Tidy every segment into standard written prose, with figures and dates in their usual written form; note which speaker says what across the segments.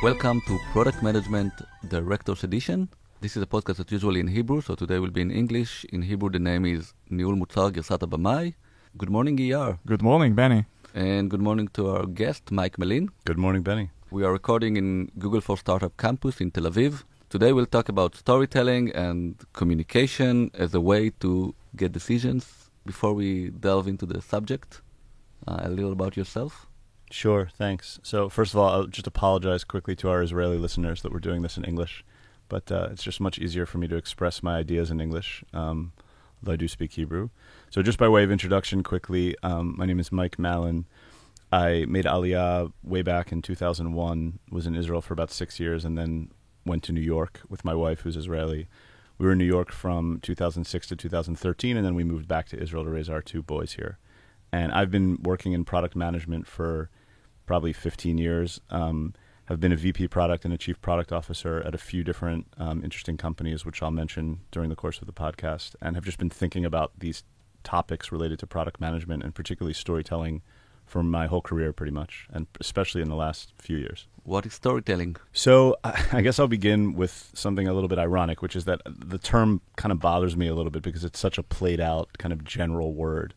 Speaker 1: Welcome to Product Management Director's Edition. This is a podcast that's usually in Hebrew, so today will be in English. In Hebrew, the name is ניהול מוצר גרסת הבמאי. Good morning, ER.
Speaker 2: Good morning, Benny.
Speaker 1: And good morning to our guest, Mike Mallin.
Speaker 3: Good morning, Benny.
Speaker 1: We are recording in Google for Startup Campus in Tel Aviv. Today we'll talk about storytelling and communication as a way to get decisions. Before we delve into the subject, a little about yourself.
Speaker 3: Sure, thanks. So first of all, I'll just apologize quickly to our Israeli listeners that we're doing this in English, but it's just much easier for me to express my ideas in English, though I do speak Hebrew. So just by way of introduction quickly, my name is Mike Mallin. I made Aliyah way back in 2001, was in Israel for about 6 years, and then went to New York with my wife, who's Israeli. We were in New York from 2006 to 2013, and then we moved back to Israel to raise our 2 boys here. And I've been working in product management for probably 15 years. Have been a VP product and a chief product officer at a few different interesting companies, which I'll mention during the course of the podcast, and have just been thinking about these topics related to product management and particularly storytelling for my whole career pretty much, and especially in the last few years.
Speaker 1: What is storytelling?
Speaker 3: So I guess I'll begin with something a little bit ironic, which is that the term kind of bothers me a little bit because it's such a played out kind of general word.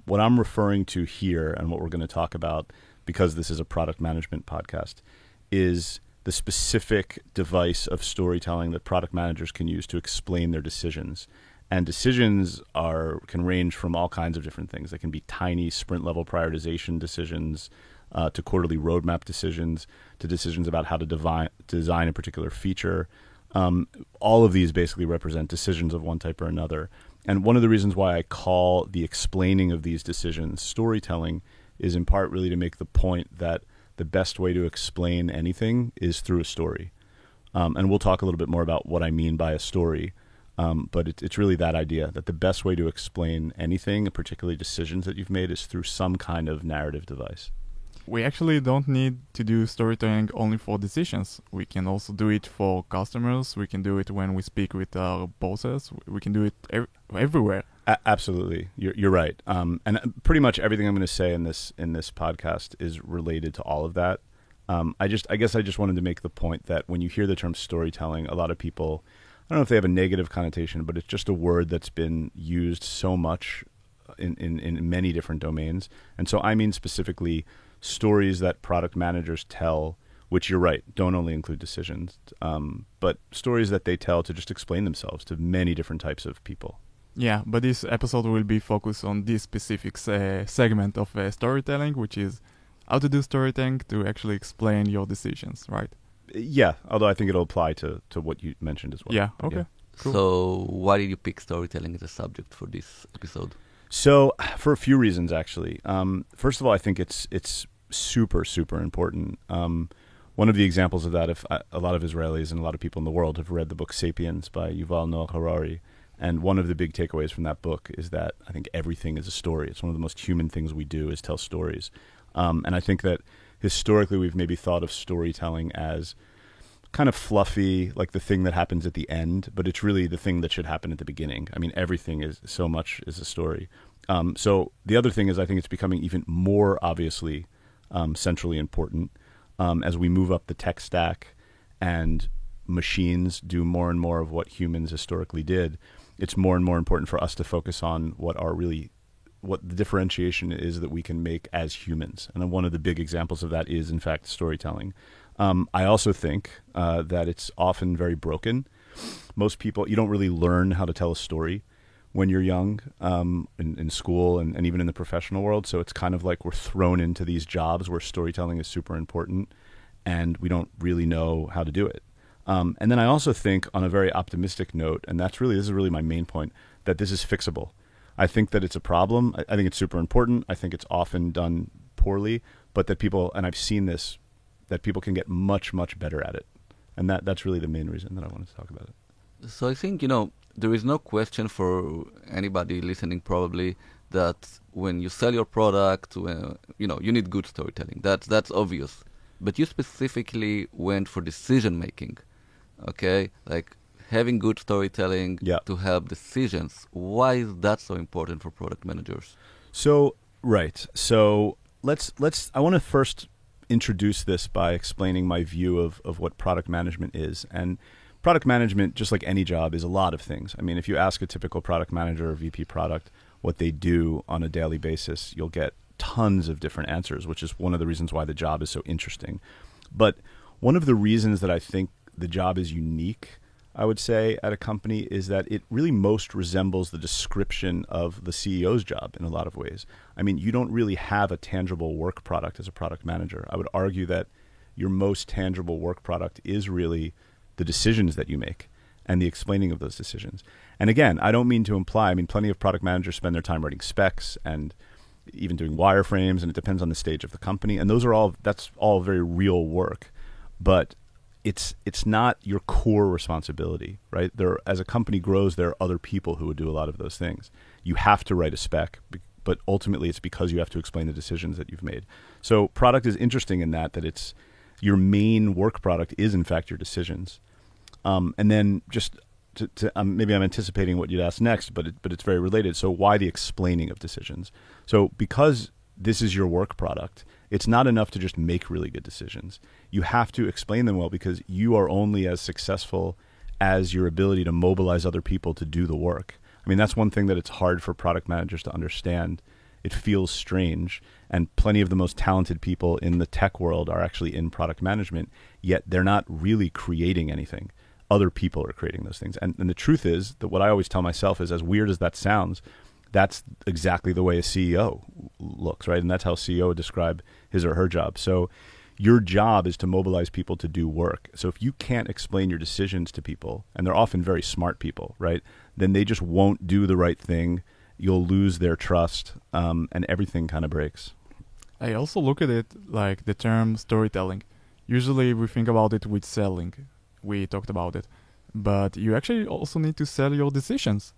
Speaker 3: What I'm referring to here and what we're going to talk about, because this is a product management podcast, is the specific device of storytelling that product managers can use to explain their decisions. And decisions can range from all kinds of different things. They can be tiny sprint-level prioritization decisions, to quarterly roadmap decisions, to decisions about how to design a particular feature. All of these basically represent decisions of one type or another. And one of the reasons why I call the explaining of these decisions storytelling is in part really to make the point that the best way to explain anything is through a story. And we'll talk a little bit more about what I mean by a story. But it's really that idea that the best way to explain anything, particularly decisions that you've made, is through some kind of narrative device.
Speaker 2: We actually don't need to do storytelling only for decisions. We can also do it for customers. We can do it when we speak with our bosses. We can do it everywhere.
Speaker 3: Absolutely. You're right. And pretty much everything I'm going to say in this podcast is related to all of that. I guess I just wanted to make the point that when you hear the term storytelling, a lot of people, I don't know if they have a negative connotation, but it's just a word that's been used so much in many different domains. And so I mean specifically stories that product managers tell, which you're right, don't only include decisions, but stories that they tell to just explain themselves to many different types of people.
Speaker 2: Yeah, but this episode will be focused on this specific segment of storytelling, which is how to do storytelling to actually explain your decisions, right?
Speaker 3: Yeah, although I think it'll apply to what you mentioned as well.
Speaker 2: Yeah, okay.
Speaker 3: Yeah.
Speaker 2: Cool.
Speaker 1: So why did you pick storytelling as a subject for this episode?
Speaker 3: So for a few reasons, actually. First of all, I think it's super, super important. One of the examples of that, if a lot of Israelis and a lot of people in the world have read the book Sapiens by Yuval Noah Harari, and one of the big takeaways from that book is that I think everything is a story. It's one of the most human things we do is tell stories. And I think that historically we've maybe thought of storytelling as kind of fluffy, like the thing that happens at the end, but it's really the thing that should happen at the beginning. I mean, everything is so much is a story. So the other thing is I think it's becoming even more obviously centrally important as we move up the tech stack and machines do more and more of what humans historically did. It's more and more important for us to focus on what the differentiation is that we can make as humans. And one of the big examples of that is, in fact, storytelling. I also think that it's often very broken. Most people, you don't really learn how to tell a story when you're young in school and even in the professional world. So it's kind of like we're thrown into these jobs where storytelling is super important and we don't really know how to do it. And then I also think on a very optimistic note, and this is really my main point, that this is fixable. I think that it's a problem. I think it's super important. I think it's often done poorly, but that people, and I've seen this, that people can get much, much better at it. And that's really the main reason that I wanted to talk about it.
Speaker 1: So I think, there is no question for anybody listening probably that when you sell your product, you need good storytelling. That's obvious. But you specifically went for decision making, okay? Like having good storytelling to help decisions. Why is that so important for product managers?
Speaker 3: So, right. So I want to first introduce this by explaining my view of what product management is. And product management, just like any job, is a lot of things. I mean, if you ask a typical product manager or VP product what they do on a daily basis, you'll get tons of different answers, which is one of the reasons why the job is so interesting. But one of the reasons that I think the job is unique, I would say, at a company is that it really most resembles the description of the CEO's job in a lot of ways. I mean, you don't really have a tangible work product as a product manager. I would argue that your most tangible work product is really the decisions that you make and the explaining of those decisions. And again, I don't mean to imply, I mean, plenty of product managers spend their time writing specs and even doing wireframes, and it depends on the stage of the company. And that's all very real work. But it's not your core responsibility, right? As a company grows, there are other people who would do a lot of those things. You have to write a spec, but ultimately it's because you have to explain the decisions that you've made. So product is interesting in that it's your main work product is in fact your decisions. And then just maybe I'm anticipating what you'd ask next, but it's very related. So why the explaining of decisions? So because this is your work product, it's not enough to just make really good decisions. You have to explain them well, because you are only as successful as your ability to mobilize other people to do the work. I mean, that's one thing that it's hard for product managers to understand. It feels strange, and plenty of the most talented people in the tech world are actually in product management, yet they're not really creating anything. Other people are creating those things. And the truth is that what I always tell myself is, as weird as that sounds, that's exactly the way a CEO looks, right? And that's how a CEO would describe his or her job. So your job is to mobilize people to do work. So if you can't explain your decisions to people, and they're often very smart people, right, then they just won't do the right thing. You'll lose their trust, and everything kind of breaks.
Speaker 2: I also look at it like the term storytelling. Usually we think about it with selling. We talked about it. But you actually also need to sell your decisions.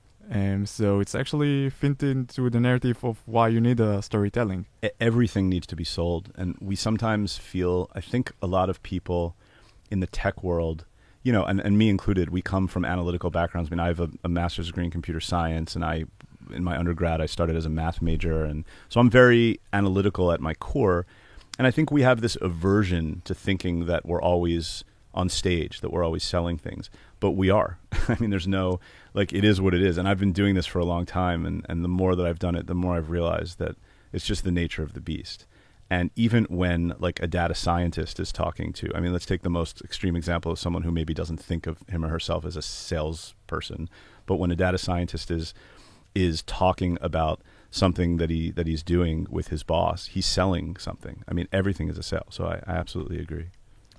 Speaker 2: So it's actually fit into the narrative of why you need a storytelling.
Speaker 3: Everything needs to be sold. And we sometimes feel, I think a lot of people in the tech world, you know, and me included, we come from analytical backgrounds. I mean, I have a master's degree in computer science, and in my undergrad, I started as a math major. And so I'm very analytical at my core. And I think we have this aversion to thinking that we're always on stage, that we're always selling things. But we are. I mean, there's no, like, it is what it is. And I've been doing this for a long time. And the more that I've done it, the more I've realized that it's just the nature of the beast. And even when, like, a data scientist is talking to, I mean, let's take the most extreme example of someone who maybe doesn't think of him or herself as a salesperson. But when a data scientist is talking about something that he's doing with his boss, he's selling something. I mean, everything is a sale. So I absolutely agree.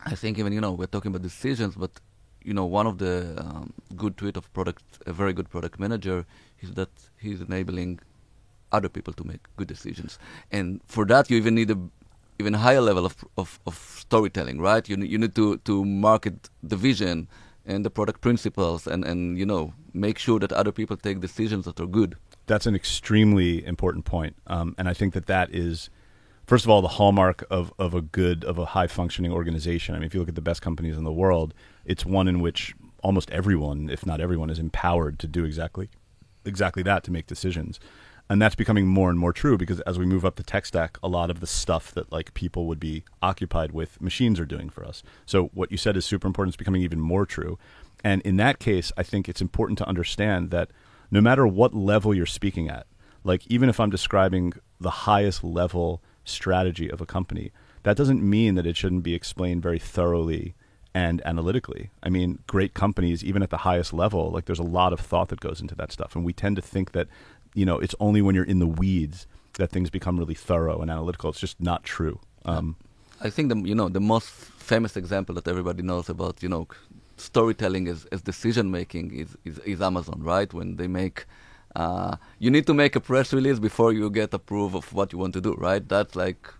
Speaker 1: I think even, we're talking about decisions, but, one of the good tweet of a very good product manager is that he's enabling other people to make good decisions. And for that, you even need a even higher level of storytelling, right? You need to market the vision and the product principles and make sure that other people take decisions that are good.
Speaker 3: That's an extremely important point. And I think that is, first of all, the hallmark of a high-functioning organization. I mean, if you look at the best companies in the world, it's one in which almost everyone, if not everyone, is empowered to do exactly that, to make decisions. And that's becoming more and more true, because as we move up the tech stack, a lot of the stuff that, like, people would be occupied with, machines are doing for us. So what you said is super important. It's becoming even more true. And in that case, I think it's important to understand that no matter what level you're speaking at, like, even if I'm describing the highest level strategy of a company, that doesn't mean that it shouldn't be explained very thoroughly and analytically. I mean, great companies, even at the highest level, like, there's a lot of thought that goes into that stuff. And we tend to think that, it's only when you're in the weeds that things become really thorough and analytical. It's just not true.
Speaker 1: I think the most famous example that everybody knows about, storytelling as decision making is Amazon, right? When they make, you need to make a press release before you get approved of what you want to do, right? That's like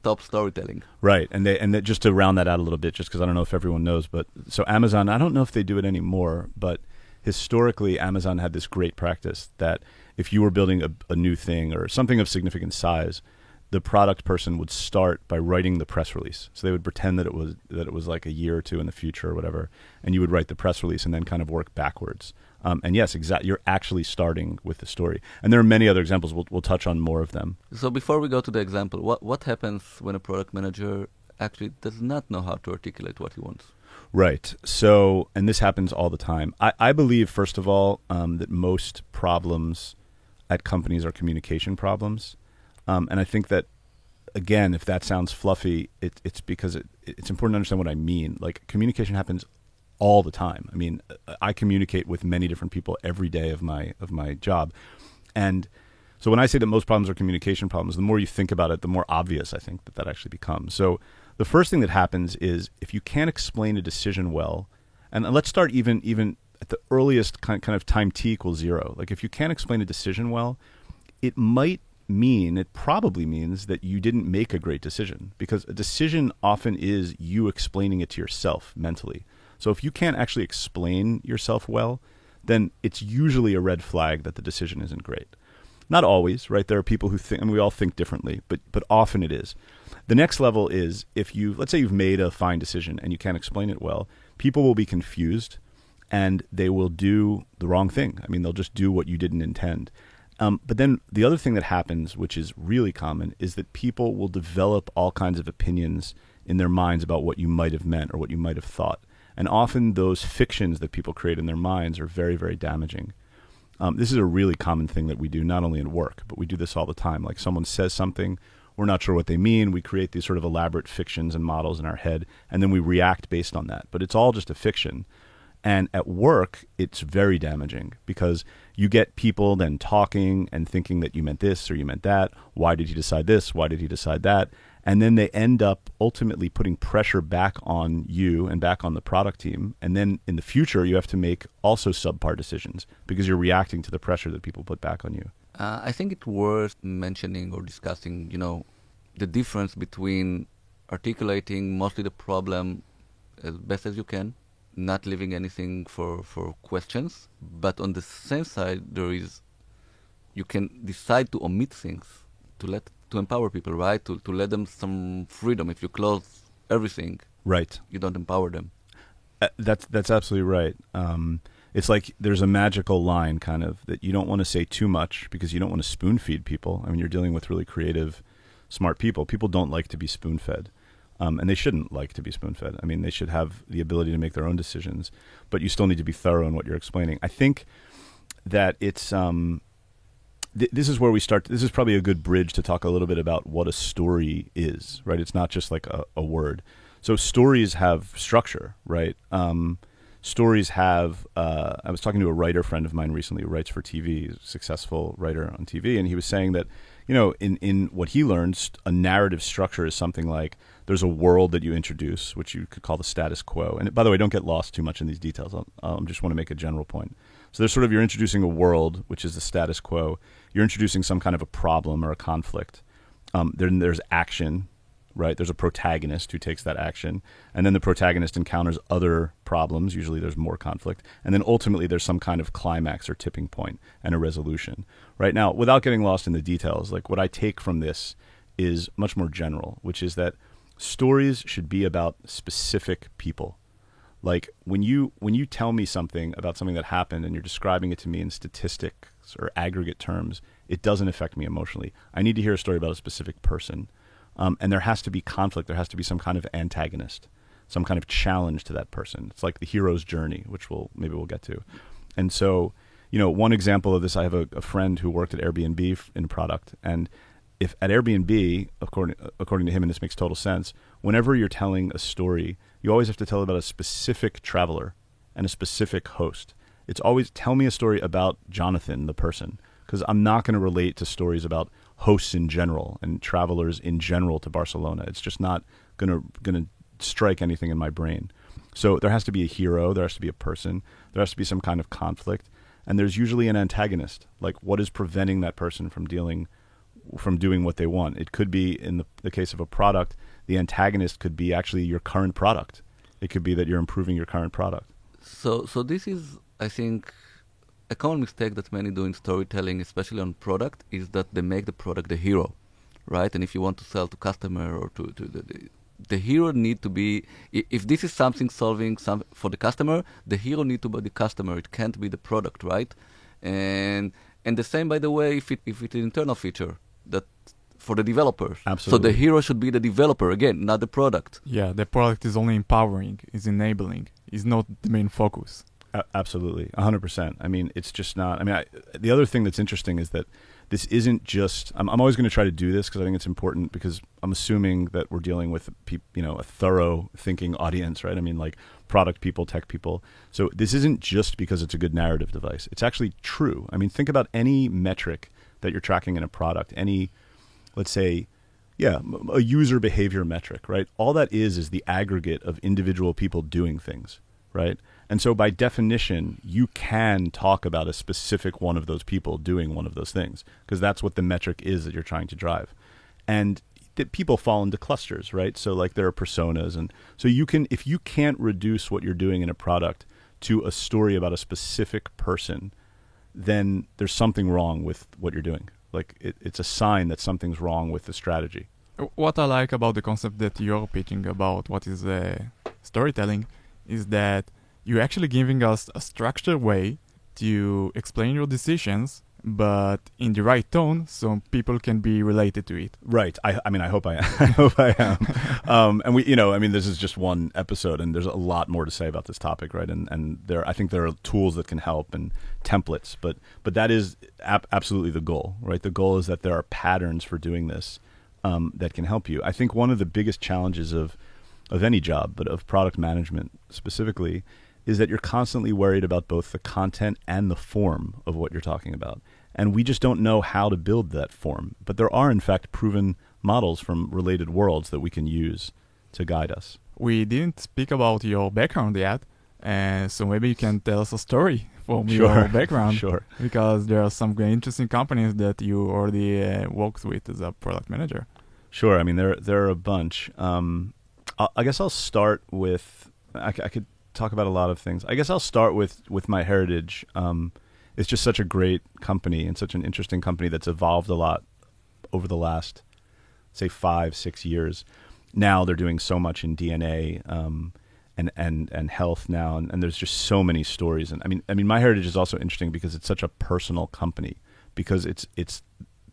Speaker 1: top storytelling.
Speaker 3: Right. And they just to round that out a little bit, just because I don't know if everyone knows, but so Amazon, I don't know if they do it anymore, but historically Amazon had this great practice that if you were building a new thing or something of significant size, the product person would start by writing the press release. So they would pretend that it was like a year or two in the future or whatever, and you would write the press release and then kind of work backwards. And yes, exactly, you're actually starting with the story. And there are many other examples. We'll touch on more of them.
Speaker 1: So before we go to the example, what happens when a product manager actually does not know how to articulate what he wants.
Speaker 3: Right. So, and this happens all the time. I believe, first of all, that most problems at companies are communication problems. And I think that, again, if that sounds fluffy, it's because it's important to understand what I mean. Like, communication happens all the time. I mean, I communicate with many different people every day of my job. And so when I say that most problems are communication problems, the more you think about it, the more obvious I think that actually becomes. So the first thing that happens is if you can't explain a decision well, and let's start even at the earliest kind of time t equals 0. Like, if you can't explain a decision well, it probably means that you didn't make a great decision, because a decision often is you explaining it to yourself mentally. So if you can't actually explain yourself well, then it's usually a red flag that the decision isn't great. Not always, right? There are people who think, and we all think differently, but often it is. The next level is let's say you've made a fine decision and you can't explain it well, people will be confused and they will do the wrong thing. I mean, they'll just do what you didn't intend. But then the other thing that happens, which is really common, is that people will develop all kinds of opinions in their minds about what you might have meant or what you might have thought. And often those fictions that people create in their minds are very, very damaging. This is a really common thing that we do, not only in work, but we do this all the time. Like, someone says something, we're not sure what they mean. We create these sort of elaborate fictions and models in our head, and then we react based on that. But it's all just a fiction. And at work, it's very damaging, because you get people then talking and thinking that you meant this or you meant that. Why did he decide this? Why did he decide that? And then they end up ultimately putting pressure back on you and back on the product team. And then in the future, you have to make also subpar decisions because you're reacting to the pressure that people put back on you.
Speaker 1: I think it's worth mentioning or discussing, the difference between articulating mostly the problem as best as you can, not leaving anything for questions, but on the same side, you can decide to omit things, to empower people, right? To let them some freedom. If you close everything,
Speaker 3: right,
Speaker 1: you don't empower them.
Speaker 3: That's absolutely right. It's like there's a magical line kind of that you don't want to say too much because you don't want to spoon feed people. I mean, you're dealing with really creative, smart people. People don't like to be spoon fed. And they shouldn't like to be spoon-fed. I mean, they should have the ability to make their own decisions, but you still need to be thorough in what you're explaining. I think that it's this is where we start. This is probably a good bridge to talk a little bit about what a story is, right? It's not just like a word. So stories have structure, right? Stories have, I was talking to a writer friend of mine recently who writes for TV, a successful writer on TV, and he was saying that, in what he learns, a narrative structure is something like, there's a world that you introduce, which you could call the status quo. And by the way, don't get lost too much in these details. I just want to make a general point. So there's you're introducing a world, which is the status quo. You're introducing some kind of a problem or a conflict. Then there's action, right? There's a protagonist who takes that action. And then the protagonist encounters other problems. Usually there's more conflict. And then ultimately there's some kind of climax or tipping point and a resolution. Right now, without getting lost in the details, like what I take from this is much more general, which is that stories should be about specific people. Like when you tell me something about something that happened and you're describing it to me in statistics or aggregate terms, it doesn't affect me emotionally. I need to hear a story about a specific person. And there has to be conflict. There has to be some kind of antagonist, some kind of challenge to that person. It's like the hero's journey, which maybe we'll get to. And so, one example of this, I have a friend who worked at Airbnb in product, and if at Airbnb, according to him, and this makes total sense, whenever you're telling a story, you always have to tell about a specific traveler and a specific host. It's always tell me a story about Jonathan, the person, because I'm not going to relate to stories about hosts in general and travelers in general to Barcelona. It's just not going to strike anything in my brain. So there has to be a hero, there has to be a person, there has to be some kind of conflict, and there's usually an antagonist. Like, what is preventing that person from doing what they want? It could be, in the case of a product, the antagonist could be actually your current product. It could be that you're improving your current product.
Speaker 1: So this is, I think, a common mistake that many do in storytelling, especially on product, is that they make the product the hero, right? And if you want to sell to customer or to the hero need to be, if this is something solving for the customer, the hero need to be the customer. It can't be the product, right? And the same, by the way, if it's an internal feature that for the developers.
Speaker 3: Absolutely.
Speaker 1: So the hero should be the developer, again, not the product.
Speaker 2: Yeah, the product is only empowering, is enabling, is not the main focus.
Speaker 3: Absolutely, 100%. I mean, it's just not. I mean, the other thing that's interesting is that this isn't just. I'm always going to try to do this because I think it's important, because I'm assuming that we're dealing with a thorough thinking audience, right? I mean, like product people, tech people. So this isn't just because it's a good narrative device. It's actually true. I mean, think about any metric that you're tracking in a product. Any, let's say, a user behavior metric, right? All that is the aggregate of individual people doing things, right? And so by definition, you can talk about a specific one of those people doing one of those things, because that's what the metric is that you're trying to drive. And that people fall into clusters, right? So like there are personas. And so you can, if you can't reduce what you're doing in a product to a story about a specific person, then there's something wrong with what you're doing. Like it's a sign that something's wrong with the strategy.
Speaker 2: What I like about the concept that you're pitching about what is storytelling is that you're actually giving us a structured way to explain your decisions, but in the right tone, so people can be related to it.
Speaker 3: Right. I mean, I hope I am. I hope I am. And this is just one episode, and there's a lot more to say about this topic, right? And I think there are tools that can help and templates, but that is absolutely the goal, right? The goal is that there are patterns for doing this that can help you. I think one of the biggest challenges of any job, but of product management specifically, is that you're constantly worried about both the content and the form of what you're talking about. And we just don't know how to build that form. But there are, in fact, proven models from related worlds that we can use to guide us.
Speaker 2: We didn't speak about your background yet, so maybe you can tell us a story from
Speaker 3: Sure.
Speaker 2: your background.
Speaker 3: Sure.
Speaker 2: Because there are some interesting companies that you already worked with as a product manager.
Speaker 3: Sure. I mean, there are a bunch. I guess I'll start with, I could talk about a lot of things. I guess I'll start with my heritage. It's just such a great company and such an interesting company that's evolved a lot over the last, say, 5-6 years. Now they're doing so much in DNA and health now, and there's just so many stories. And I mean, my heritage is also interesting because it's such a personal company, because it's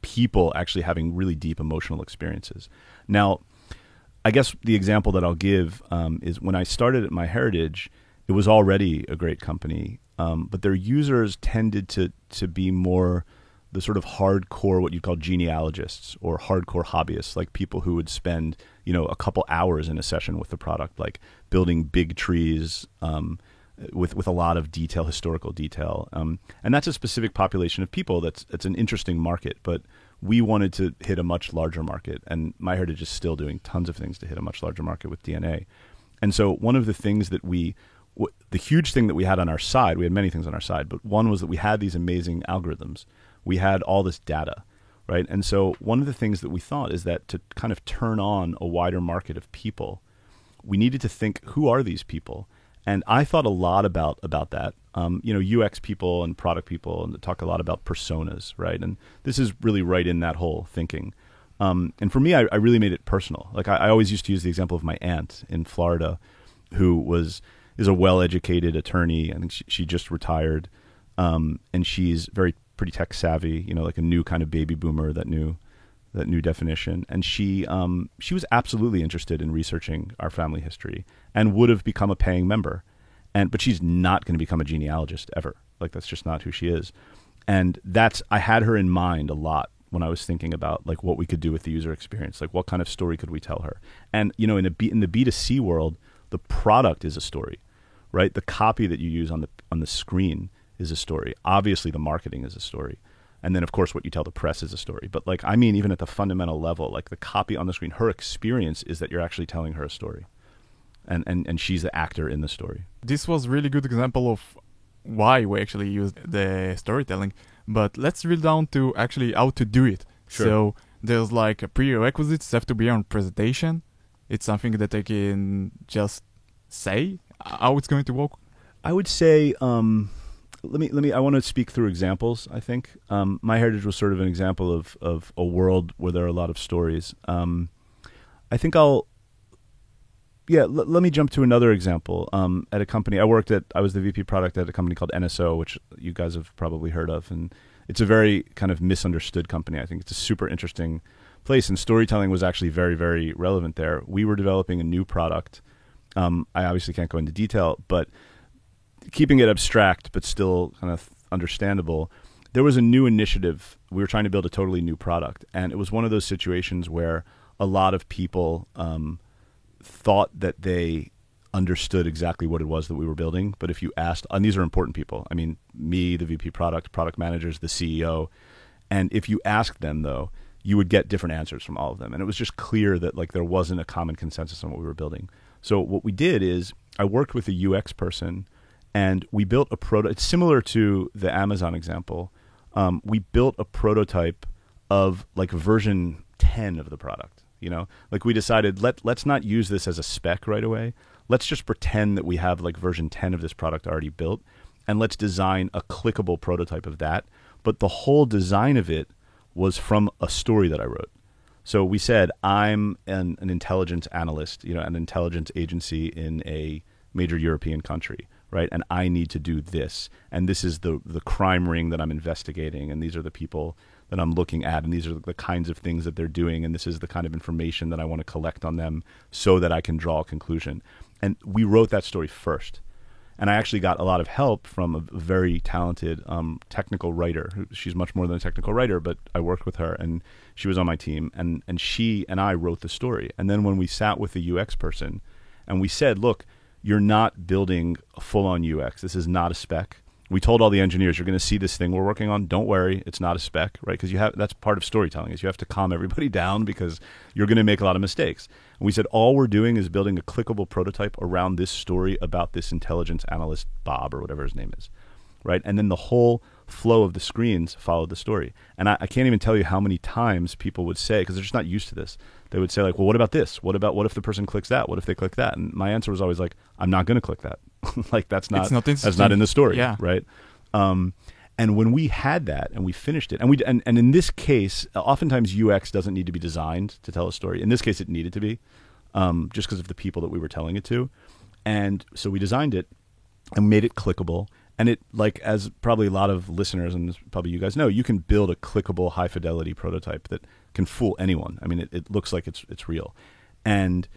Speaker 3: people actually having really deep emotional experiences. Now, I guess the example that I'll give is when I started at MyHeritage, it was already a great company, but their users tended to be more the sort of hardcore, what you'd call genealogists or hardcore hobbyists, like people who would spend, a couple hours in a session with the product, like building big trees with a lot of detail, historical detail. And that's a specific population of people that's an interesting market, but we wanted to hit a much larger market, and MyHeritage is still doing tons of things to hit a much larger market with DNA. And so one of the things that the huge thing that we had on our side, we had many things on our side, but one was that we had these amazing algorithms. We had all this data, right? And so one of the things that we thought is that to kind of turn on a wider market of people, we needed to think, who are these people? And I thought a lot about that. UX people and product people, and talk a lot about personas, right? And this is really right in that whole thinking. And for me, I really made it personal. Like I always used to use the example of my aunt in Florida, who is a well-educated attorney. I think she just retired, and she's pretty tech savvy. Like a new kind of baby boomer, that new definition. And she was absolutely interested in researching our family history and would have become a paying member. But she's not going to become a genealogist ever. Like that's just not who she is. And I had her in mind a lot when I was thinking about like what we could do with the user experience, like what kind of story could we tell her? And in the B2C world, the product is a story, right? The copy that you use on the screen is a story. Obviously, the marketing is a story. And then, of course, what you tell the press is a story. But even at the fundamental level, like the copy on the screen, her experience is that you're actually telling her a story. And she's the actor in the story.
Speaker 2: This was really good example of why we actually used the storytelling. But let's drill down to actually how to do it.
Speaker 3: Sure.
Speaker 2: So there's like a prerequisites have to be on presentation. It's something that I can just say how it's going to work.
Speaker 3: I would say, I want to speak through examples, I think. MyHeritage was sort of an example of a world where there are a lot of stories. I think let me jump to another example. At a company, I was the VP product at a company called NSO, which you guys have probably heard of. And it's a very kind of misunderstood company. I think it's a super interesting place, and storytelling was actually very, very relevant there. We were developing a new product. I obviously can't go into detail, but keeping it abstract but still kind of understandable, there was a new initiative. We were trying to build a totally new product, and it was one of those situations where a lot of people thought that they understood exactly what it was that we were building. But if you asked, and these are important people, I mean, me, the VP product managers, the CEO, and if you asked them, though, you would get different answers from all of them. And it was just clear that like there wasn't a common consensus on what we were building. So what we did is I worked with a UX person, and we built a prototype. It's similar to the Amazon example. We built a prototype of like version 10 of the product. You know, like we decided let's not use this as a spec right away. Let's just pretend that we have like version 10 of this product already built, and let's design a clickable prototype of that. But the whole design of it was from a story that I wrote. So we said, I'm an intelligence analyst, you know, an intelligence agency in a major European country, right? And I need to do this. And this is the crime ring that I'm investigating. And these are the people that I'm looking at. And these are the kinds of things that they're doing. And this is the kind of information that I want to collect on them so that I can draw a conclusion. And we wrote that story first. And I actually got a lot of help from a very talented technical writer. She's much more than a technical writer, but I worked with her, and she was on my team. And she and I wrote the story. And then when we sat with the UX person and we said, look, you're not building a full-on UX. This is not a spec. We told all the engineers, you're going to see this thing we're working on. Don't worry, it's not a spec, right? Because that's part of storytelling, is you have to calm everybody down because you're going to make a lot of mistakes. And we said, all we're doing is building a clickable prototype around this story about this intelligence analyst, Bob, or whatever his name is, right? And then the whole flow of the screens followed the story. And I can't even tell you how many times people would say, because they're just not used to this, they would say like, well, what about this? What if the person clicks that? What if they click that? And my answer was always like, I'm not going to click that. Like that's not in the story,
Speaker 2: yeah.
Speaker 3: Right? And when we had that and we finished it, and in this case, oftentimes UX doesn't need to be designed to tell a story. In this case, it needed to be, just because of the people that we were telling it to. And so we designed it and made it clickable. And it, like, as probably a lot of listeners, and probably you guys know, you can build a clickable, high-fidelity prototype that can fool anyone. I mean, it looks like it's real. And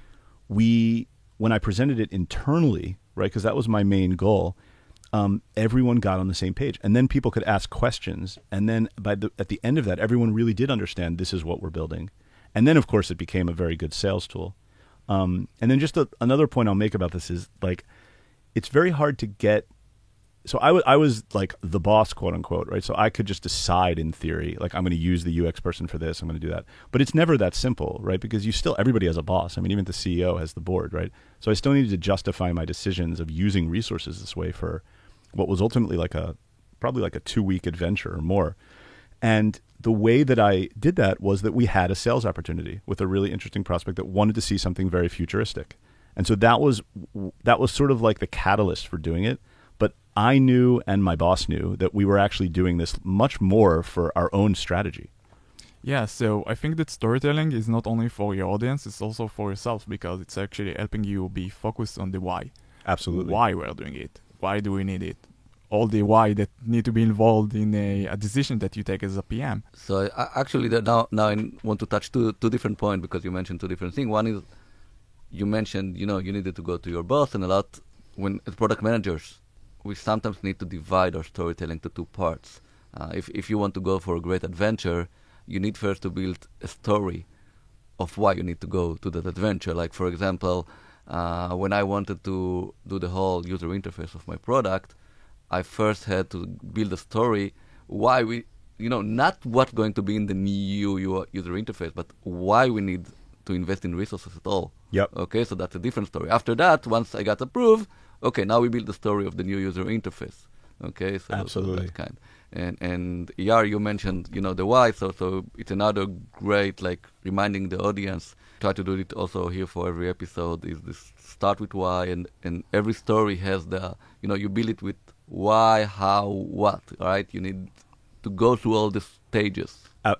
Speaker 3: when I presented it internally, right, because that was my main goal, everyone got on the same page. And then people could ask questions. And then at the end of that, everyone really did understand this is what we're building. And then, of course, it became a very good sales tool. And then just another point I'll make about this is, like, it's very hard to get... So I was like the boss, quote unquote, right? So I could just decide in theory, like I'm going to use the UX person for this, I'm going to do that. But it's never that simple, right? Because everybody has a boss. I mean, even the CEO has the board, right? So I still needed to justify my decisions of using resources this way for what was ultimately probably like a 2-week adventure or more. And the way that I did that was that we had a sales opportunity with a really interesting prospect that wanted to see something very futuristic. And so that was sort of like the catalyst for doing it. But I knew, and my boss knew, that we were actually doing this much more for our own strategy.
Speaker 2: Yeah, so I think that storytelling is not only for your audience, it's also for yourself, because it's actually helping you be focused on the why.
Speaker 3: Absolutely.
Speaker 2: Why we're doing it. Why do we need it? All the why that need to be involved in a decision that you take as a PM.
Speaker 1: So actually, now I want to touch two different points, because you mentioned two different things. One is, you mentioned, you needed to go to your boss, and a lot, when as product managers, we sometimes need to divide our storytelling to two parts. If you want to go for a great adventure, you need first to build a story of why you need to go to that adventure. Like, for example, when I wanted to do the whole user interface of my product, I first had to build a story why we, not what's going to be in the new user interface, but why we need to invest in resources at all.
Speaker 3: Yep.
Speaker 1: Okay, so that's a different story. After that, once I got approved, okay, now we build the story of the new user interface. Okay, so
Speaker 3: absolutely.
Speaker 1: That kind. And you mentioned, the why, so it's another great, like, reminding the audience, try to do it also here for every episode, is this start with why, and every story has the, you build it with why, how, what, right? You need to go through all the stages.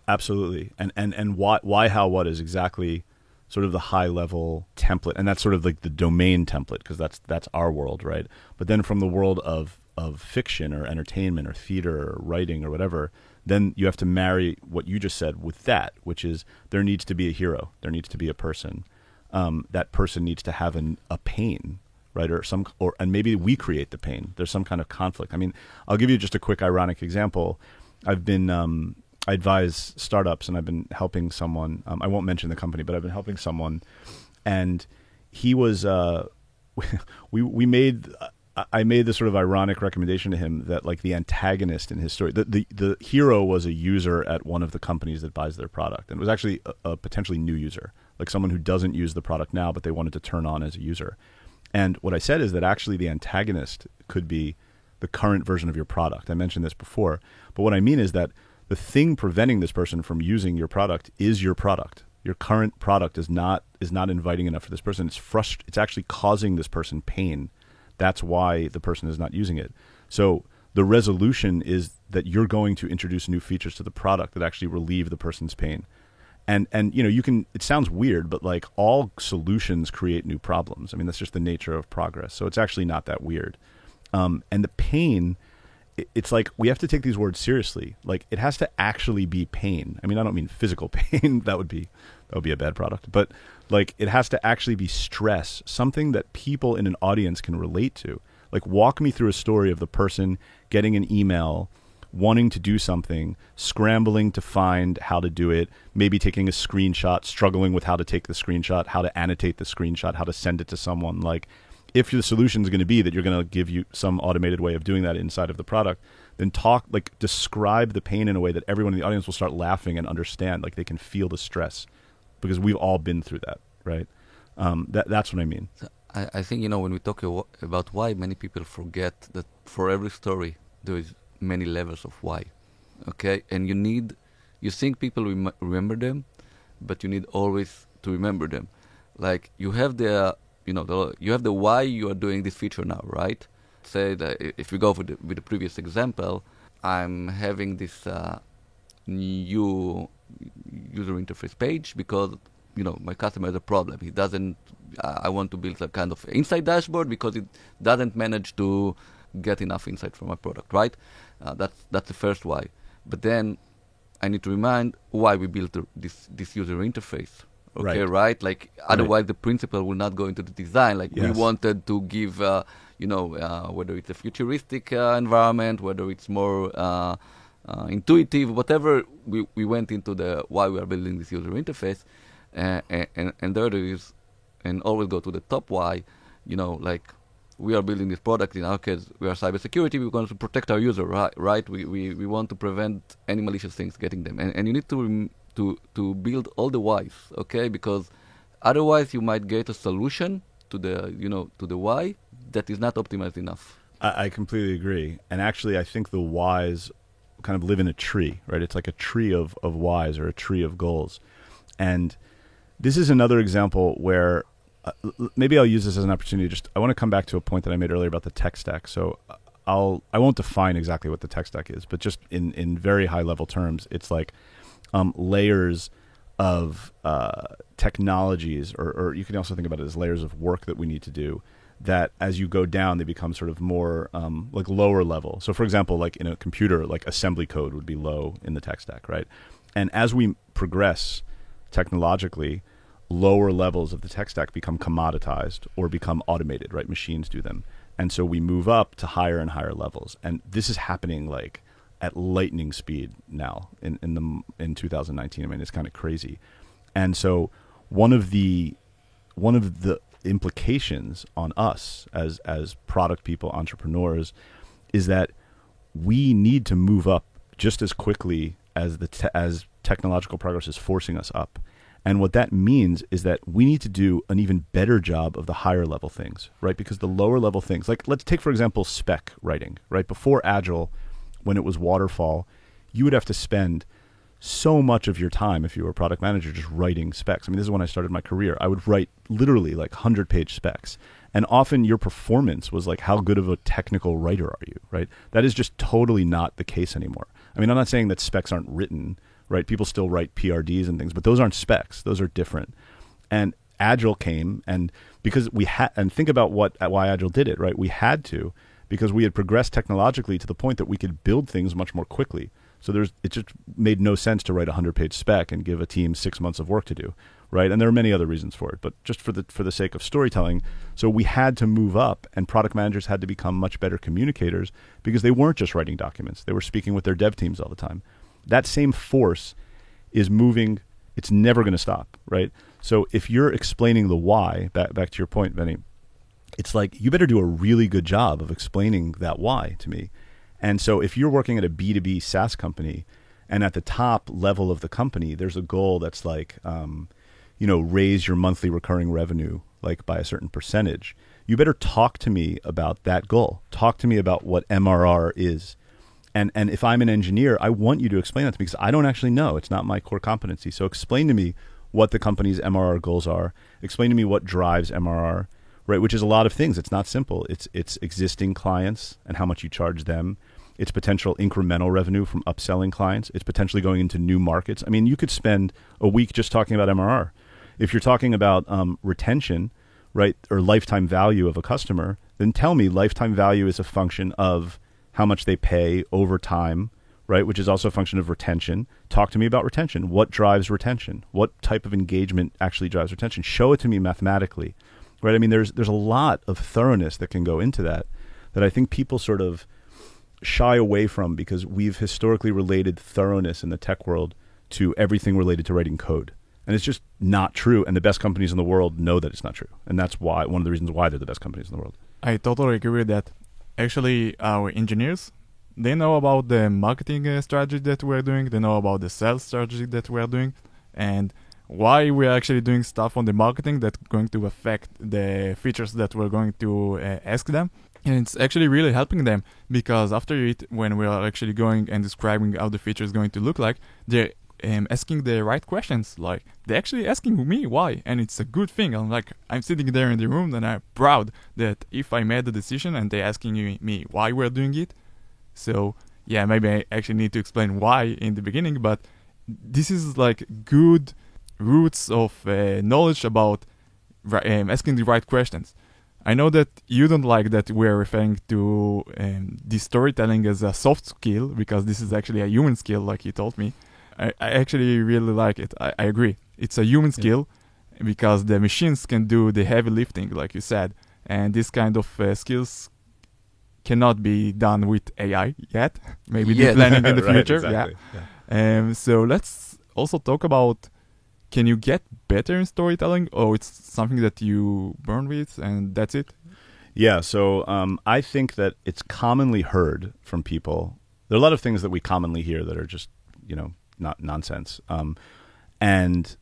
Speaker 3: Absolutely. And why, how, what is exactly sort of the high-level template, and that's sort of like the domain template, because that's our world, right? But then from the world of fiction or entertainment or theater or writing or whatever, then you have to marry what you just said with that, which is there needs to be a hero. There needs to be a person. That person needs to have a pain, right? And maybe we create the pain. There's some kind of conflict. I mean, I'll give you just a quick ironic example. I advise startups, and I've been helping someone. I won't mention the company, but I've been helping someone, and he was. I made this sort of ironic recommendation to him that like the antagonist in his story, the hero was a user at one of the companies that buys their product, and it was actually a potentially new user, like someone who doesn't use the product now, but they wanted to turn on as a user. And what I said is that actually the antagonist could be the current version of your product. I mentioned this before, but what I mean is that the thing preventing this person from using your product is your product. Your current product is not inviting enough for this person. It's actually causing this person pain. That's why the person is not using it. So the resolution is that you're going to introduce new features to the product that actually relieve the person's pain. And you know, you can, it sounds weird, but like all solutions create new problems. I mean, that's just the nature of progress. So it's actually not that weird. And the pain, it's like we have to take these words seriously. Like it has to actually be pain. I mean, I don't mean physical pain. that would be a bad product. But like it has to actually be stress, something that people in an audience can relate to. Like walk me through a story of the person getting an email, wanting to do something, scrambling to find how to do it, maybe taking a screenshot, struggling with how to take the screenshot, how to annotate the screenshot, how to send it to someone. Like if the solution is going to be that you're going to give you some automated way of doing that inside of the product, then describe the pain in a way that everyone in the audience will start laughing and understand, like they can feel the stress, because we've all been through that, right? That's what I mean.
Speaker 1: So I think, you know, when we talk about why, many people forget that for every story there is many levels of why, okay? And you think people remember them, but you need always to remember them. Like you have you have the why you are doing this feature now, right? Say that if we go with the previous example, I'm having this new user interface page because, you know, my customer has a problem. He doesn't, I want to build a kind of insight dashboard because it doesn't manage to get enough insight from my product, right? That's the first why. But then I need to remind why we built this user interface. Okay, right? Like otherwise the principle will not go into the design. Like we wanted to give, whether it's a futuristic environment, whether it's more intuitive, whatever, we went into the why we are building this user interface. And there is, and always go to the top why, you know, like we are building this product. In our case, we are cybersecurity. We're going to protect our user, right? We want to prevent any malicious things getting them. And you need to build all the whys, okay? Because otherwise you might get a solution to the why that is not optimized enough.
Speaker 3: I completely agree. And actually, I think the whys kind of live in a tree, right? It's like a tree of whys or a tree of goals. And this is another example where maybe I'll use this as an opportunity. I want to come back to a point that I made earlier about the tech stack. So I won't define exactly what the tech stack is, but just in very high level terms, it's like layers of technologies, or you can also think about it as layers of work that we need to do, that as you go down, they become sort of more like lower level. So for example, like in a computer, like assembly code would be low in the tech stack, right? And as we progress technologically, lower levels of the tech stack become commoditized or become automated, right? Machines do them. And so we move up to higher and higher levels. And this is happening like at lightning speed now in 2019. I mean, it's kind of crazy. And so one of the implications on us as product people, entrepreneurs, is that we need to move up just as quickly as technological progress is forcing us up. And what that means is that we need to do an even better job of the higher level things, right? Because the lower level things, like let's take, for example, spec writing, right? Before Agile, when it was waterfall, you would have to spend so much of your time, if you were a product manager, just writing specs. I mean, this is when I started my career. I would write literally like 100-page specs. And often your performance was like, how good of a technical writer are you, right? That is just totally not the case anymore. I mean, I'm not saying that specs aren't written, right? People still write PRDs and things, but those aren't specs. Those are different. And Agile came, and because we had, and think about why Agile did it, right? We had to, because we had progressed technologically to the point that we could build things much more quickly. So it just made no sense to write a 100-page spec and give a team 6 months of work to do, right? And there are many other reasons for it, but just for the sake of storytelling. So we had to move up, and product managers had to become much better communicators because they weren't just writing documents. They were speaking with their dev teams all the time. That same force is moving. It's never going to stop, right? So if you're explaining the why, back to your point, Benny, it's like you better do a really good job of explaining that why to me. And so if you're working at a B2B SaaS company and at the top level of the company, there's a goal that's like, raise your monthly recurring revenue like by a certain percentage, you better talk to me about that goal. Talk to me about what MRR is. And if I'm an engineer, I want you to explain that to me because I don't actually know. It's not my core competency. So explain to me what the company's MRR goals are. Explain to me what drives MRR, right? Which is a lot of things. It's not simple. It's existing clients and how much you charge them. It's potential incremental revenue from upselling clients. It's potentially going into new markets. I mean, you could spend a week just talking about MRR. If you're talking about retention, right, or lifetime value of a customer, then tell me lifetime value is a function of how much they pay over time, right, which is also a function of retention. Talk to me about retention. What drives retention? What type of engagement actually drives retention? Show it to me mathematically, right? I mean, there's a lot of thoroughness that can go into that I think people sort of shy away from because we've historically related thoroughness in the tech world to everything related to writing code. And it's just not true. And the best companies in the world know that it's not true. And that's why one of the reasons why they're the best companies in the world.
Speaker 2: I totally agree with that. Actually, our engineers, they know about the marketing strategy that we're doing. They know about the sales strategy that we're doing. And why we're actually doing stuff on the marketing that's going to affect the features that we're going to ask them. And it's actually really helping them because after it, when we are actually going and describing how the feature is going to look like, they're asking the right questions. Like, they're actually asking me why, and it's a good thing. I'm sitting there in the room and I'm proud that if I made the decision and they're asking me why we're doing it. So, yeah, maybe I actually need to explain why in the beginning, but this is like good roots of knowledge about asking the right questions. I know that you don't like that we're referring to this storytelling as a soft skill because this is actually a human skill, like you told me. I actually really like it. I agree. It's a human skill because the machines can do the heavy lifting, like you said. And this kind of skills cannot be done with AI yet. Maybe deep learning in the
Speaker 3: right,
Speaker 2: future.
Speaker 3: Exactly.
Speaker 2: Yeah. So let's also talk about, can you get better in storytelling, or it's something that you burn with and that's it?
Speaker 3: Yeah, so I think that it's commonly heard from people. There are a lot of things that we commonly hear that are just, not nonsense. And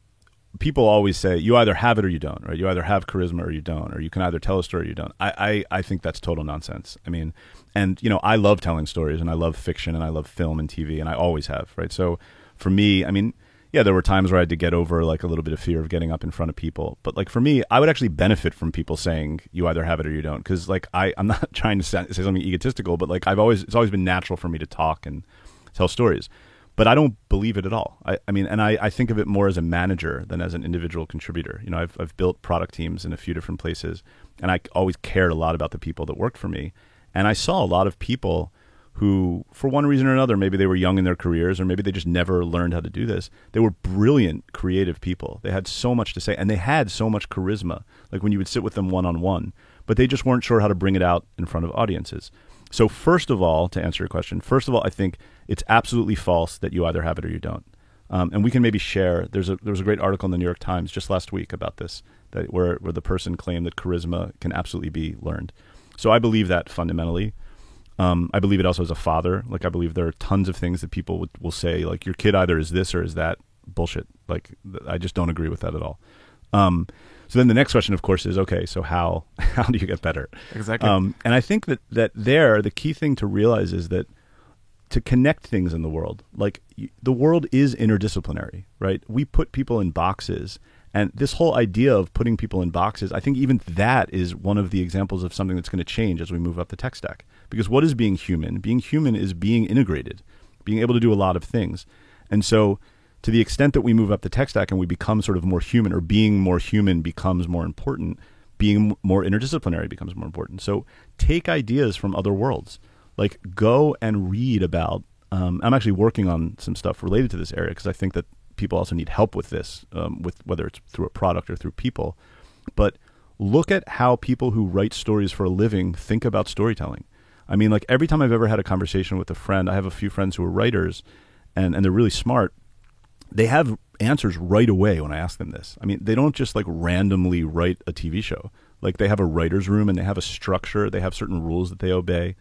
Speaker 3: people always say, you either have it or you don't, right? You either have charisma or you don't, or you can either tell a story or you don't. I think that's total nonsense. I mean, and, I love telling stories and I love fiction and I love film and TV and I always have, right? So for me, I mean, yeah, there were times where I had to get over like a little bit of fear of getting up in front of people. But like for me, I would actually benefit from people saying you either have it or you don't. Because like I'm not trying to say something egotistical, but like it's always been natural for me to talk and tell stories. But I don't believe it at all. I mean, and I think of it more as a manager than as an individual contributor. I've built product teams in a few different places, and I always cared a lot about the people that worked for me. And I saw a lot of people who, for one reason or another, maybe they were young in their careers, or maybe they just never learned how to do this. They were brilliant, creative people. They had so much to say, and they had so much charisma, like when you would sit with them one-on-one, but they just weren't sure how to bring it out in front of audiences. So first of all, to answer your question, I think it's absolutely false that you either have it or you don't. And we can maybe share, there was a great article in the New York Times just last week about this, where the person claimed that charisma can absolutely be learned. So I believe that fundamentally. I believe it also as a father. Like, I believe there are tons of things that people will say, like, your kid either is this or is that. Bullshit. Like, I just don't agree with that at all. So then the next question, of course, is, okay, so how do you get better?
Speaker 2: Exactly.
Speaker 3: And I think that the key thing to realize is that to connect things in the world, like the world is interdisciplinary, right? We put people in boxes. And this whole idea of putting people in boxes, I think even that is one of the examples of something that's going to change as we move up the tech stack. Because what is being human? Being human is being integrated, being able to do a lot of things. And so to the extent that we move up the tech stack and we become sort of more human, or being more human becomes more important, being more interdisciplinary becomes more important. So take ideas from other worlds. Like, go and read about I'm actually working on some stuff related to this area because I think that people also need help with this, with whether it's through a product or through people. But look at how people who write stories for a living think about storytelling. I mean, like every time I've ever had a conversation with a friend, I have a few friends who are writers and they're really smart. They have answers right away when I ask them this. I mean, they don't just like randomly write a TV show. Like they have a writer's room and they have a structure. They have certain rules that they obey.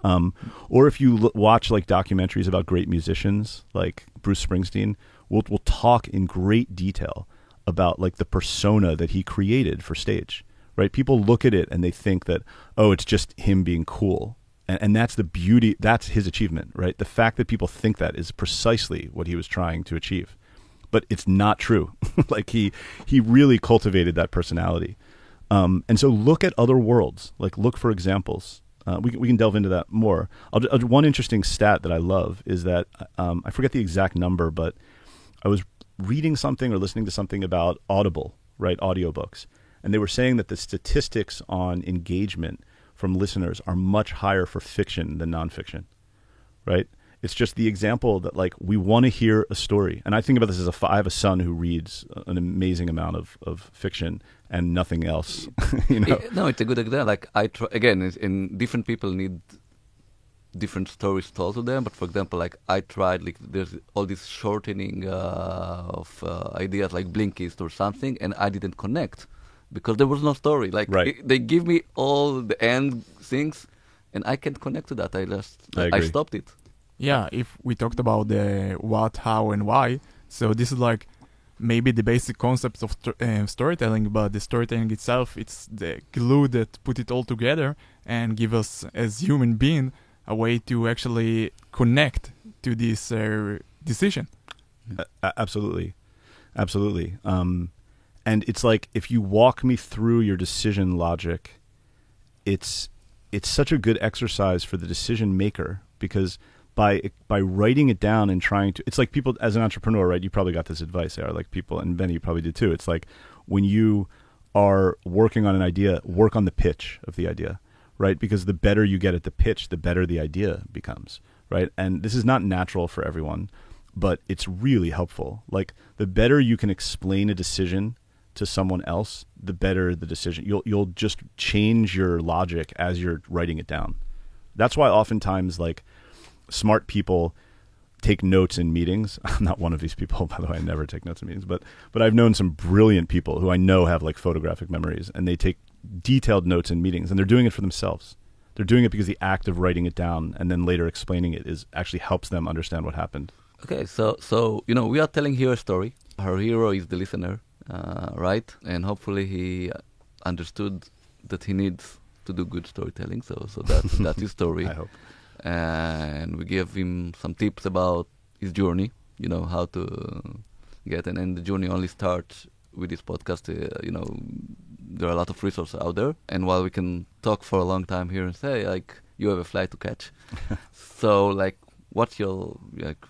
Speaker 3: Or if you watch like documentaries about great musicians, like Bruce Springsteen, we'll talk in great detail about like the persona that he created for stage, right? People look at it and they think that, oh, it's just him being cool. And that's the beauty, that's his achievement, right? The fact that people think that is precisely what he was trying to achieve. But it's not true. Like he really cultivated that personality. And so look at other worlds, like look for examples. We can delve into that more. One interesting stat that I love is that, I forget the exact number, but I was reading something or listening to something about Audible, right? Audiobooks. And they were saying that the statistics on engagement from listeners are much higher for fiction than nonfiction, right? It's just the example that like we want to hear a story. And I think about this as I have a son who reads an amazing amount of fiction and nothing else. You know?
Speaker 1: No, it's a good example. Like in different people need different stories told to them. But for example, like I tried, like there's all this shortening of ideas like Blinkist or something, and I didn't connect because there was no story. Like they give me all the end things, and I can't connect to that. I stopped it.
Speaker 2: Yeah, if we talked about the what, how, and why, so this is like maybe the basic concepts of storytelling, but the storytelling itself, it's the glue that put it all together and give us, as human being, a way to actually connect to this decision.
Speaker 3: Absolutely. Absolutely. And it's like, if you walk me through your decision logic, it's such a good exercise for the decision maker, because by writing it down and trying to, it's like people as an entrepreneur, right? You probably got this advice there, like people, and Benny, you probably did too. It's like when you are working on an idea, work on the pitch of the idea, right? Because the better you get at the pitch, the better the idea becomes, right? And this is not natural for everyone, but it's really helpful. Like the better you can explain a decision to someone else, the better the decision. You'll just change your logic as you're writing it down. That's why oftentimes like smart people take notes in meetings. I'm not one of these people, by the way. I never take notes in meetings, but I've known some brilliant people who I know have like photographic memories, and they take detailed notes in meetings, and they're doing it for themselves. They're doing it because the act of writing it down and then later explaining it is actually helps them understand what happened.
Speaker 1: Okay, so we are telling here a story. Our hero is the listener, right? And hopefully he understood that he needs to do good storytelling. So that's his story.
Speaker 3: I hope.
Speaker 1: And we give him some tips about his journey, how to get, and the journey only starts with this podcast. There are a lot of resources out there, and while we can talk for a long time here and say, like, you have a flight to catch. So, like, what's your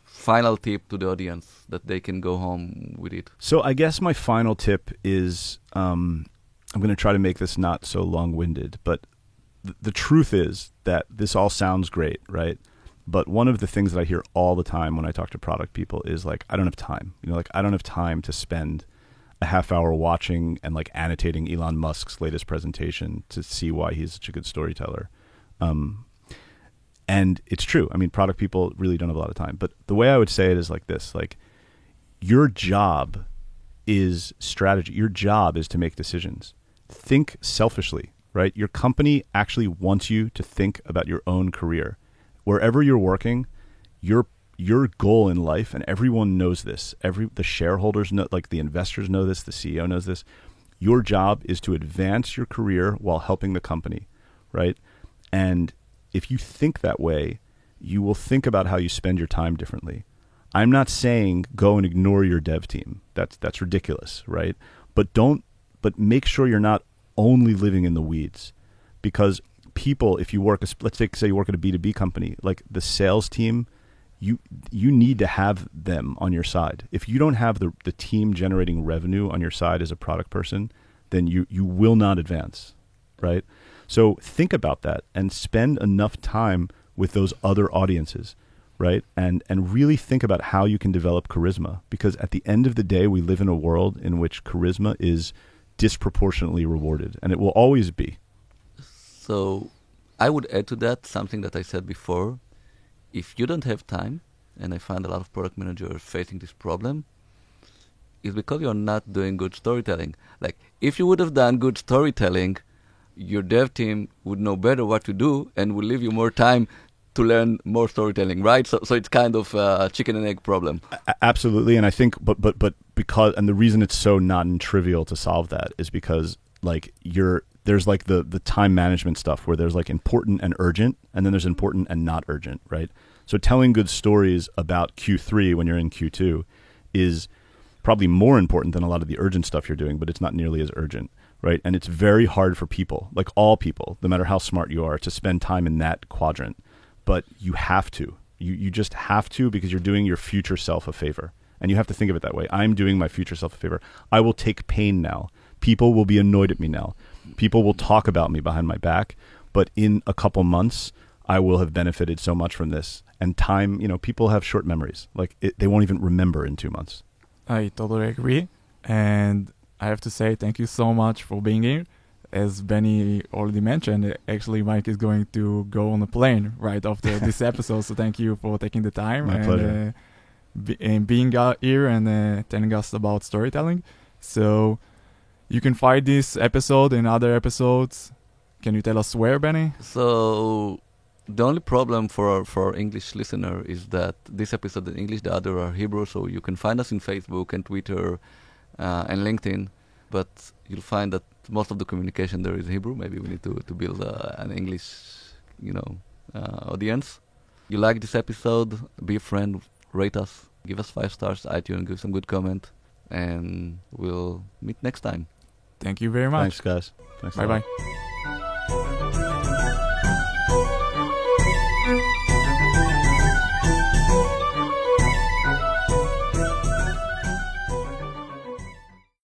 Speaker 1: final tip to the audience that they can go home with it?
Speaker 3: So I guess my final tip is, I'm going to try to make this not so long-winded, but the truth is that this all sounds great, right? But one of the things that I hear all the time when I talk to product people is like, I don't have time. I don't have time to spend a half hour watching and like annotating Elon Musk's latest presentation to see why he's such a good storyteller. And it's true. I mean, product people really don't have a lot of time. But the way I would say it is like this, like your job is strategy. Your job is to make decisions. Think selfishly. Right? Your company actually wants you to think about your own career. Wherever you're working, your goal in life, and everyone knows this, the shareholders know, like the investors know this, the CEO knows this, your job is to advance your career while helping the company, right? And if you think that way, you will think about how you spend your time differently. I'm not saying go and ignore your dev team. That's ridiculous, right? But make sure you're not only living in the weeds, because people, if you work, let's say you work at a B2B company, like the sales team, you need to have them on your side. If you don't have the team generating revenue on your side as a product person, then you will not advance, right? So think about that and spend enough time with those other audiences, right? And really think about how you can develop charisma, because at the end of the day, we live in a world in which charisma is disproportionately rewarded, and it will always be.
Speaker 1: So I would add to that something that I said before. If you don't have time, and I find a lot of product managers facing this problem, is because you're not doing good storytelling. Like, if you would have done good storytelling, your dev team would know better what to do and will leave you more time to learn more storytelling, right? So it's kind of a chicken and egg problem.
Speaker 3: Absolutely, and I think, but because, and the reason it's so non-trivial to solve that is because, like, there's like the time management stuff where there's like important and urgent, and then there's important and not urgent, right? So telling good stories about Q3 when you're in Q2 is probably more important than a lot of the urgent stuff you're doing, but it's not nearly as urgent, right? And it's very hard for people, like all people, no matter how smart you are, to spend time in that quadrant. But you have to. You just have to, because you're doing your future self a favor. And you have to think of it that way. I'm doing my future self a favor. I will take pain now. People will be annoyed at me now. People will talk about me behind my back. But in a couple months, I will have benefited so much from this. And time, people have short memories. Like, they won't even remember in 2 months.
Speaker 2: I totally agree. And I have to say thank you so much for being here. As Benny already mentioned, actually Mike is going to go on a plane right after this episode. So thank you for taking the time.
Speaker 3: My pleasure.
Speaker 2: And being here and telling us about storytelling. So you can find this episode and other episodes. Can you tell us where, Benny?
Speaker 1: So the only problem for our English listener is that this episode in English, the other are Hebrew. So you can find us in Facebook and Twitter and LinkedIn. But you'll find that most of the communication there is Hebrew. Maybe we need to build an English, audience. You like this episode? Be a friend, rate us, give us 5 stars, iTunes, give some good comment, and we'll meet next time.
Speaker 2: Thank you very much.
Speaker 3: Thanks, guys. Thanks.
Speaker 2: Bye-bye.